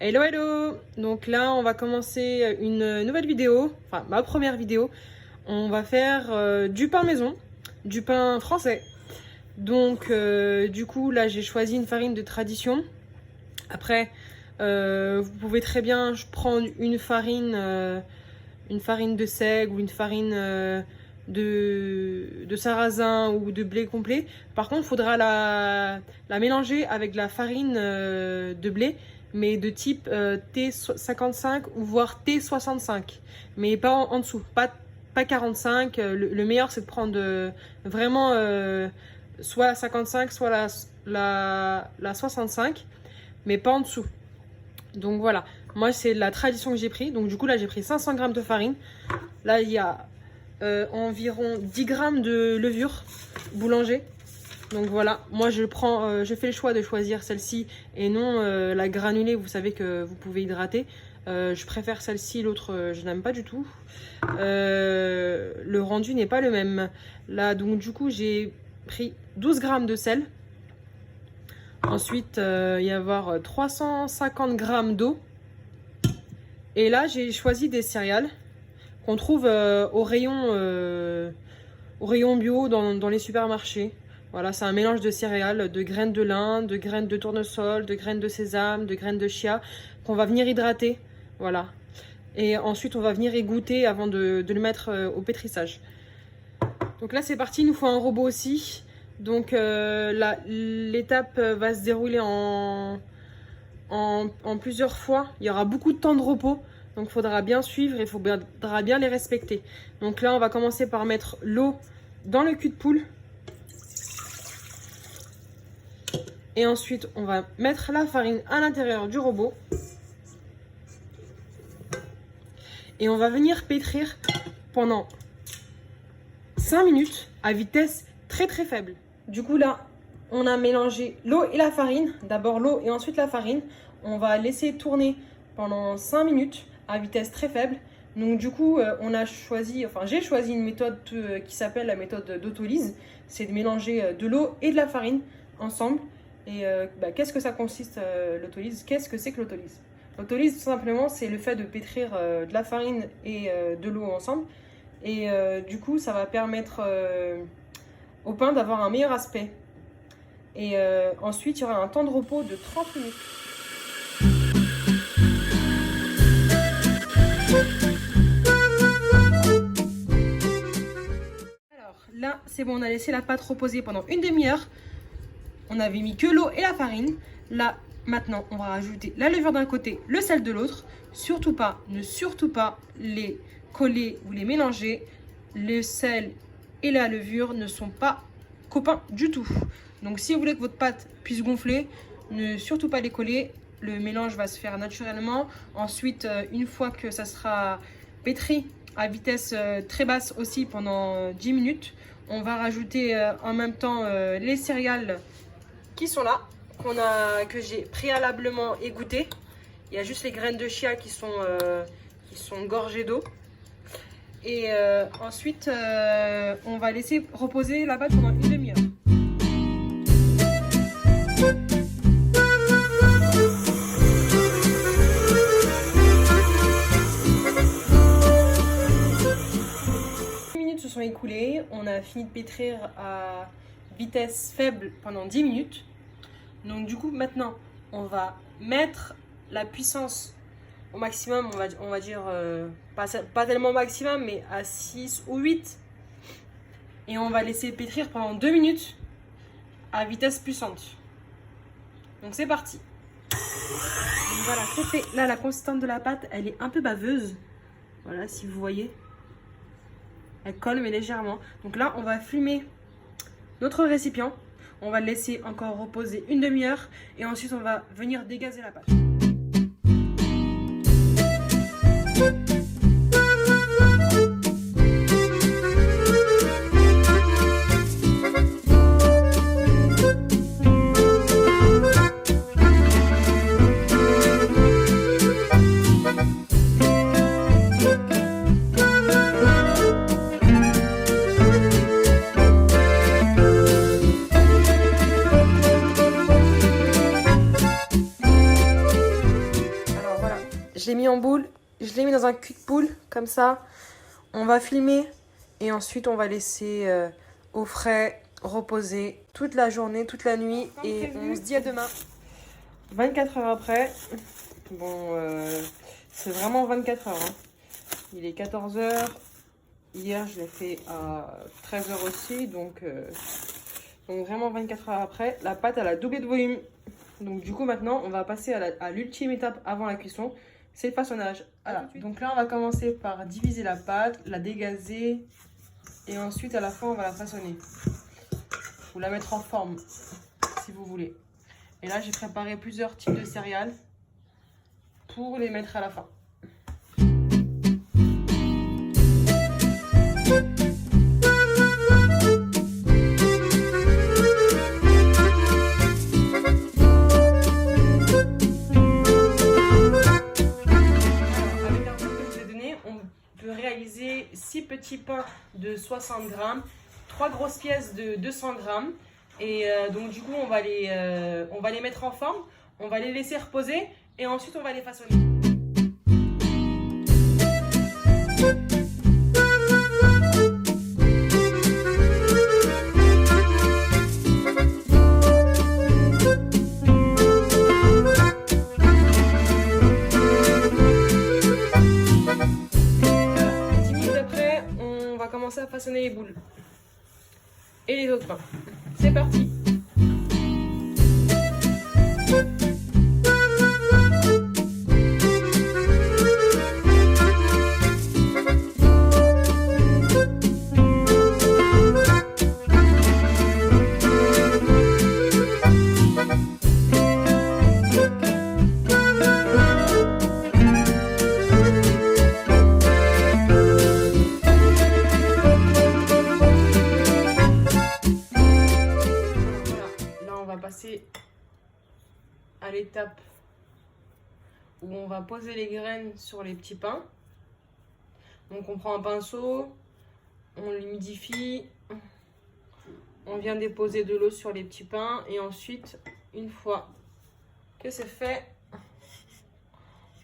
Hello hello. Donc là on va commencer une nouvelle vidéo, enfin ma première vidéo. On va faire du pain maison, du pain français. Donc du coup là j'ai choisi une farine de tradition. Après vous pouvez très bien prendre une farine de seigle ou une farine de sarrasin ou de blé complet. Par contre il faudra la mélanger avec la farine de blé, mais de type T55 ou voire T65, mais pas en dessous, pas 45. Le meilleur c'est de prendre vraiment soit la 55 soit la 65, mais pas en dessous. Donc voilà, moi c'est la tradition que j'ai pris. Donc du coup là j'ai pris 500 g de farine. Là il y a environ 10 g de levure boulanger. Donc voilà, moi je fais le choix de choisir celle-ci et non la granulée. Vous savez que vous pouvez hydrater. Je préfère celle-ci, l'autre je n'aime pas du tout. Le rendu n'est pas le même. Là donc du coup j'ai pris 12 g de sel. Ensuite il y avoir 350 g d'eau. Et là j'ai choisi des céréales qu'on trouve au rayon bio dans les supermarchés. Voilà, c'est un mélange de céréales, de graines de lin, de graines de tournesol, de graines de sésame, de graines de chia, qu'on va venir hydrater. Voilà. Et ensuite, on va venir égoutter avant de le mettre au pétrissage. Donc là, c'est parti. Il nous faut un robot aussi. Donc l'étape va se dérouler en plusieurs fois. Il y aura beaucoup de temps de repos. Donc il faudra bien suivre et il faudra bien les respecter. Donc là, on va commencer par mettre l'eau dans le cul de poule. Et ensuite, on va mettre la farine à l'intérieur du robot. Et on va venir pétrir pendant 5 minutes à vitesse très très faible. Du coup là, on a mélangé l'eau et la farine. D'abord l'eau et ensuite la farine. On va laisser tourner pendant 5 minutes à vitesse très faible. Donc du coup, j'ai choisi une méthode qui s'appelle la méthode d'autolyse. C'est de mélanger de l'eau et de la farine ensemble. Et qu'est-ce que ça consiste l'autolyse? Qu'est-ce que c'est que l'autolyse? L'autolyse, tout simplement, c'est le fait de pétrir de la farine et de l'eau ensemble. Et du coup, ça va permettre au pain d'avoir un meilleur aspect. Et ensuite, il y aura un temps de repos de 30 minutes. Alors là, c'est bon, on a laissé la pâte reposer pendant une demi-heure. On avait mis que l'eau et la farine. Là, maintenant, on va rajouter la levure d'un côté, le sel de l'autre. Ne surtout pas les coller ou les mélanger. Le sel et la levure ne sont pas copains du tout. Donc, si vous voulez que votre pâte puisse gonfler, ne surtout pas les coller. Le mélange va se faire naturellement. Ensuite, une fois que ça sera pétri à vitesse très basse aussi pendant 10 minutes, on va rajouter en même temps les céréales qui sont là, que j'ai préalablement égouttées. Il y a juste les graines de chia qui sont gorgées d'eau. Et ensuite, on va laisser reposer la pâte pendant une demi-heure. Se sont écoulées, on a fini de pétrir à vitesse faible pendant 10 minutes. Donc du coup maintenant on va mettre la puissance au maximum, on va dire pas tellement au maximum, mais à 6 ou 8, et on va laisser pétrir pendant 2 minutes à vitesse puissante. Donc c'est parti. Donc voilà, c'est fait. Là la consistance de la pâte elle est un peu baveuse, voilà, si vous voyez. Elle colle mais légèrement. Donc là, on va fumer notre récipient. On va le laisser encore reposer une demi-heure. Et ensuite, on va venir dégazer la pâte. je l'ai mis en boule. Je l'ai mis dans un cul de poule, comme ça. On va filmer et ensuite on va laisser au frais, reposer toute la journée, toute la nuit. Et on se dit à demain. 24 heures après. Bon, c'est vraiment 24 heures. Hein. Il est 14 heures. Hier, je l'ai fait à 13 heures aussi. Donc vraiment 24 heures après. La pâte, elle a doublé de volume. Donc du coup, maintenant, on va passer à l'ultime étape avant la cuisson. C'est le façonnage. Voilà. Donc là, on va commencer par diviser la pâte, la dégazer. Et ensuite, à la fin, on va la façonner. Ou la mettre en forme, si vous voulez. Et là, j'ai préparé plusieurs types de céréales pour les mettre à la fin. Avec un peu que je vous ai donné, on peut réaliser 6 petits pains de 60 grammes, 3 grosses pièces de 200 grammes. Et donc du coup, on va les mettre en forme, on va les laisser reposer et ensuite on va les façonner. À façonner les boules et les autres pains. C'est parti. À l'étape où on va poser les graines sur les petits pains. Donc on prend un pinceau, on l'humidifie, on vient déposer de l'eau sur les petits pains et ensuite, une fois que c'est fait,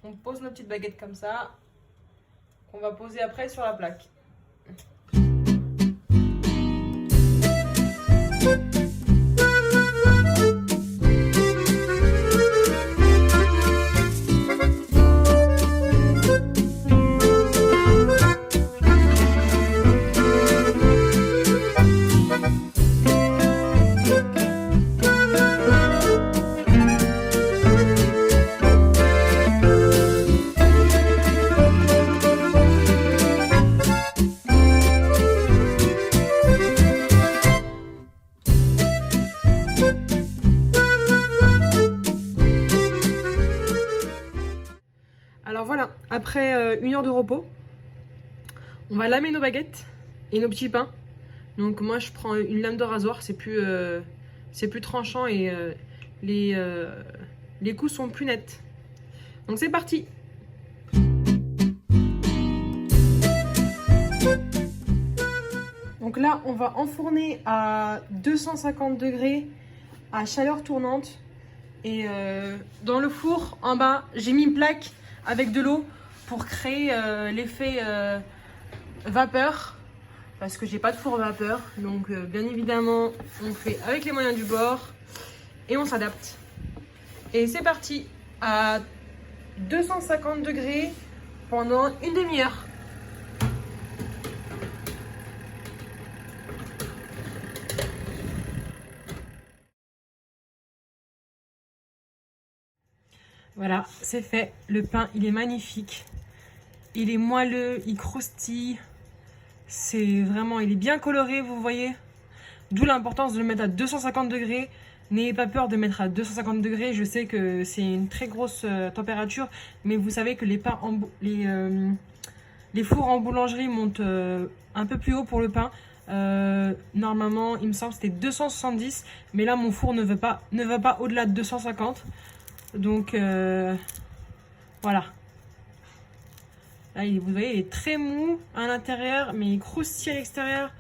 on pose nos petites baguettes comme ça, qu'on va poser après sur la plaque. Alors voilà, après 1 heure de repos, on va lamer nos baguettes et nos petits pains. Donc moi je prends une lame de rasoir, c'est plus tranchant et les coups sont plus nets. Donc c'est parti. Donc là on va enfourner à 250 degrés à chaleur tournante. Et dans le four en bas j'ai mis une plaque avec de l'eau pour créer l'effet vapeur, parce que j'ai pas de four vapeur. Donc bien évidemment on fait avec les moyens du bord et on s'adapte. Et c'est parti à 250 degrés pendant une demi-heure. Voilà, c'est fait. Le pain, il est magnifique. Il est moelleux, il croustille. C'est vraiment, il est bien coloré, vous voyez. D'où l'importance de le mettre à 250 degrés. N'ayez pas peur de mettre à 250 degrés. Je sais que c'est une très grosse température. Mais vous savez que les fours en boulangerie montent un peu plus haut pour le pain. Normalement, il me semble que c'était 270. Mais là, mon four ne va pas au-delà de 250. Donc voilà. Là, vous voyez, il est très mou à l'intérieur, mais il croustille à l'extérieur.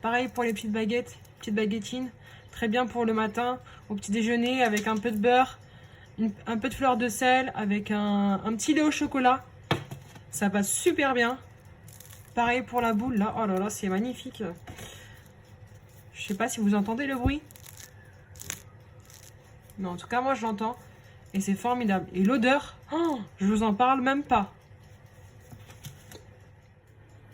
Pareil pour les petites baguettes, petites baguettines. Très bien pour le matin, au petit déjeuner, avec un peu de beurre, un peu de fleur de sel avec un petit lait au chocolat. Ça passe super bien. Pareil pour la boule là. Oh là là, c'est magnifique. Je sais pas si vous entendez le bruit. Mais en tout cas, moi je l'entends. Et c'est formidable. Et l'odeur, oh, je vous en parle même pas.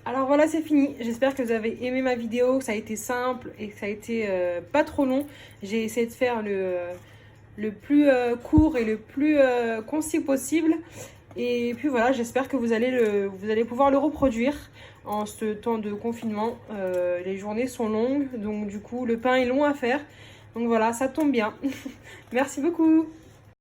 Alors voilà, c'est fini. J'espère que vous avez aimé ma vidéo, que ça a été simple et que ça a été pas trop long. J'ai essayé de faire le plus court et le plus concis possible. Et puis voilà, j'espère que vous allez pouvoir le reproduire en ce temps de confinement. Les journées sont longues, donc du coup, le pain est long à faire. Donc voilà, ça tombe bien. Merci beaucoup.